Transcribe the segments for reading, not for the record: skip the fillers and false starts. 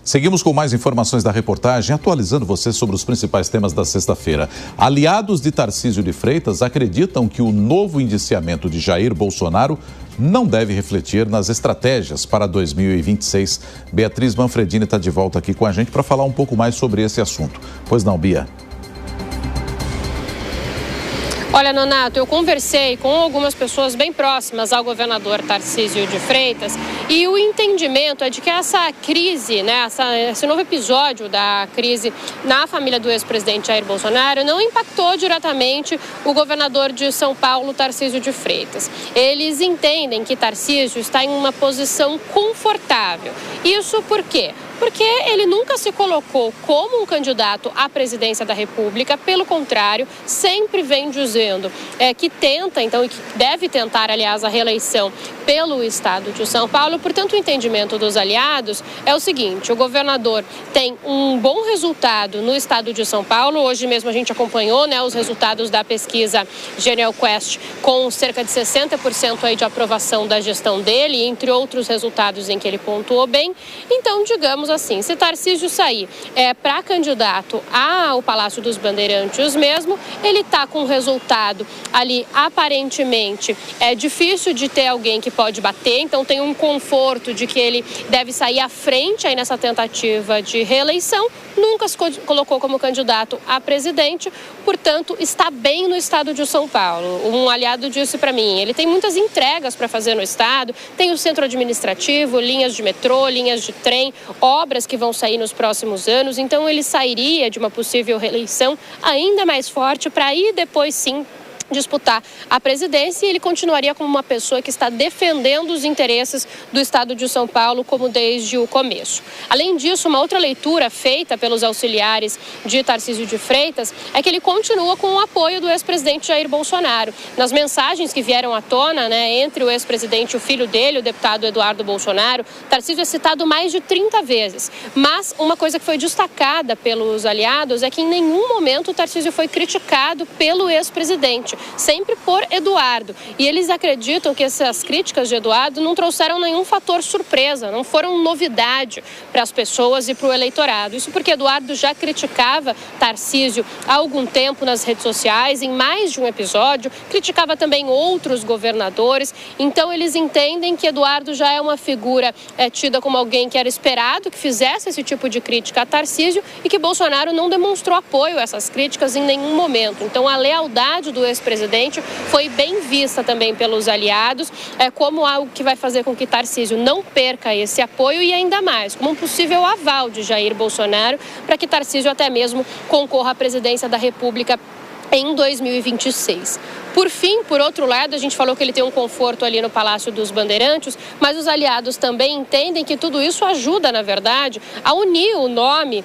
Seguimos com mais informações da reportagem, atualizando você sobre os principais temas da sexta-feira. Aliados de Tarcísio de Freitas acreditam que o novo indiciamento de Jair Bolsonaro não deve refletir nas estratégias para 2026. Beatriz Manfredini está de volta aqui com a gente para falar um pouco mais sobre esse assunto. Pois não, Bia? Olha, Nonato, eu conversei com algumas pessoas bem próximas ao governador Tarcísio de Freitas e o entendimento é de que essa crise, esse novo episódio da crise na família do ex-presidente Jair Bolsonaro não impactou diretamente o governador de São Paulo, Tarcísio de Freitas. Eles entendem que Tarcísio está em uma posição confortável. Isso por quê? Porque ele nunca se colocou como um candidato à presidência da República, pelo contrário, sempre vem dizendo que tenta, então, e que deve tentar, aliás, a reeleição pelo estado de São Paulo. Portanto, o entendimento dos aliados é o seguinte: o governador tem um bom resultado no estado de São Paulo. Hoje mesmo a gente acompanhou os resultados da pesquisa Genial Quest, com cerca de 60% aí de aprovação da gestão dele, entre outros resultados em que ele pontuou bem. Então, digamos assim, se Tarcísio sair para candidato ao Palácio dos Bandeirantes mesmo, ele está com um resultado ali aparentemente difícil de ter alguém que pode bater, então tem um conforto de que ele deve sair à frente aí nessa tentativa de reeleição. Nunca se colocou como candidato a presidente, portanto, está bem no estado de São Paulo. Um aliado disse para mim, ele tem muitas entregas para fazer no estado, tem o centro administrativo, linhas de metrô, linhas de trem, obras que vão sair nos próximos anos, então ele sairia de uma possível reeleição ainda mais forte para aí depois sim disputar a presidência, e ele continuaria como uma pessoa que está defendendo os interesses do estado de São Paulo como desde o começo. Além disso, uma outra leitura feita pelos auxiliares de Tarcísio de Freitas é que ele continua com o apoio do ex-presidente Jair Bolsonaro. Nas mensagens que vieram à tona, entre o ex-presidente e o filho dele, o deputado Eduardo Bolsonaro, Tarcísio é citado mais de 30 vezes. Mas uma coisa que foi destacada pelos aliados é que em nenhum momento o Tarcísio foi criticado pelo ex-presidente, sempre por Eduardo. E eles acreditam que essas críticas de Eduardo não trouxeram nenhum fator surpresa, não foram novidade para as pessoas e para o eleitorado. Isso porque Eduardo já criticava Tarcísio há algum tempo nas redes sociais, em mais de um episódio, criticava também outros governadores. Então eles entendem que Eduardo já é uma figura tida como alguém que era esperado que fizesse esse tipo de crítica a Tarcísio e que Bolsonaro não demonstrou apoio a essas críticas em nenhum momento. Então a lealdade do ex-presidente foi bem vista também pelos aliados como algo que vai fazer com que Tarcísio não perca esse apoio e ainda mais, como um possível aval de Jair Bolsonaro para que Tarcísio até mesmo concorra à presidência da República em 2026. Por fim, por outro lado, a gente falou que ele tem um conforto ali no Palácio dos Bandeirantes, mas os aliados também entendem que tudo isso ajuda, na verdade, a unir o nome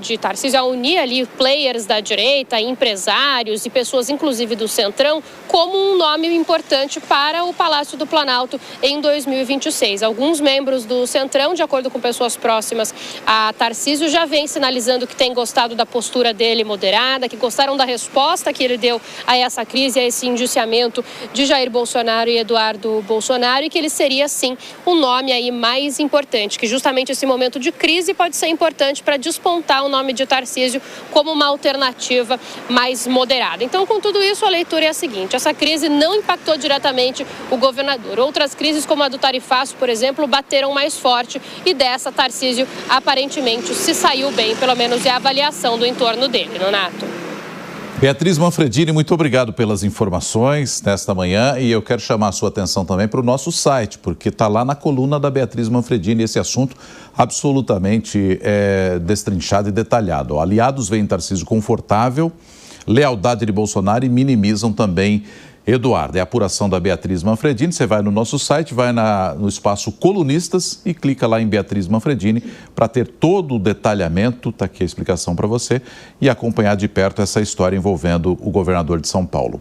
de Tarcísio, a unir ali players da direita, empresários e pessoas, inclusive do Centrão, como um nome importante para o Palácio do Planalto em 2026. Alguns membros do Centrão, de acordo com pessoas próximas a Tarcísio, já vêm sinalizando que têm gostado da postura dele moderada, que gostaram da resposta que ele deu a essa crise, a esse indiciamento de Jair Bolsonaro e Eduardo Bolsonaro, e que ele seria, sim, um nome aí mais importante, que justamente esse momento de crise pode ser importante para despontar o nome de Tarcísio como uma alternativa mais moderada. Então, com tudo isso, a leitura é a seguinte: essa crise não impactou diretamente o governador. Outras crises, como a do tarifaço, por exemplo, bateram mais forte, e dessa Tarcísio aparentemente se saiu bem, pelo menos é a avaliação do entorno dele, Nonato. Beatriz Manfredini, muito obrigado pelas informações nesta manhã, e eu quero chamar a sua atenção também para o nosso site, porque está lá na coluna da Beatriz Manfredini esse assunto absolutamente destrinchado e detalhado. Aliados veem Tarcísio confortável, lealdade de Bolsonaro e minimizam também Eduardo. É a apuração da Beatriz Manfredini. Você vai no nosso site, vai no espaço Colunistas e clica lá em Beatriz Manfredini para ter todo o detalhamento, está aqui a explicação para você, e acompanhar de perto essa história envolvendo o governador de São Paulo.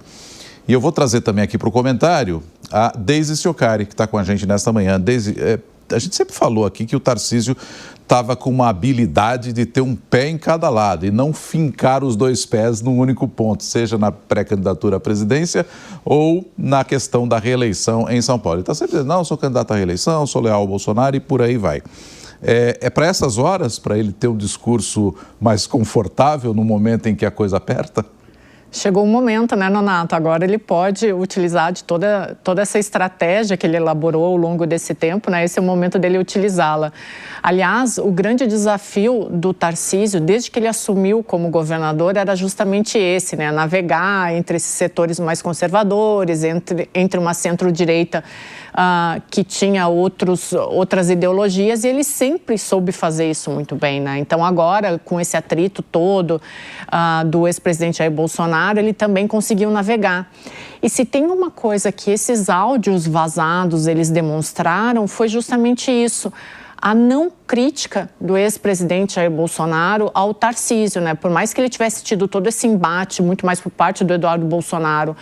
E eu vou trazer também aqui para o comentário a Deise Ciocari, que está com a gente nesta manhã. Deise, a gente sempre falou aqui que o Tarcísio estava com uma habilidade de ter um pé em cada lado e não fincar os dois pés num único ponto, seja na pré-candidatura à presidência ou na questão da reeleição em São Paulo. Ele está sempre dizendo, não, sou candidato à reeleição, sou leal ao Bolsonaro e por aí vai. É para essas horas, para ele ter um discurso mais confortável no momento em que a coisa aperta? Chegou o momento, né, Nonato? Agora ele pode utilizar de toda essa estratégia que ele elaborou ao longo desse tempo, né? Esse é o momento dele utilizá-la. Aliás, o grande desafio do Tarcísio, desde que ele assumiu como governador, era justamente esse, né? Navegar entre esses setores mais conservadores, entre uma centro-direita que tinha outras ideologias, e ele sempre soube fazer isso muito bem, né? Então agora, com esse atrito todo do ex-presidente Jair Bolsonaro, ele também conseguiu navegar. E se tem uma coisa que esses áudios vazados eles demonstraram, foi justamente isso: a não crítica do ex-presidente Jair Bolsonaro ao Tarcísio, né? Por mais que ele tivesse tido todo esse embate, muito mais por parte do Eduardo Bolsonaro,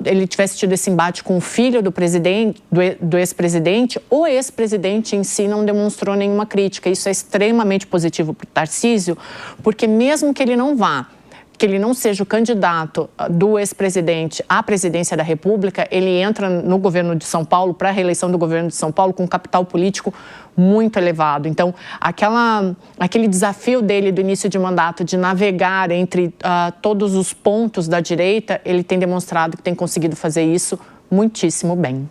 ele tivesse tido esse embate com o filho do ex-presidente, o ex-presidente em si não demonstrou nenhuma crítica. Isso é extremamente positivo para o Tarcísio, porque mesmo que ele não seja o candidato do ex-presidente à presidência da República, ele entra no governo de São Paulo, para a reeleição do governo de São Paulo, com um capital político muito elevado. Então, aquele desafio dele do início de mandato de navegar entre todos os pontos da direita, ele tem demonstrado que tem conseguido fazer isso muitíssimo bem.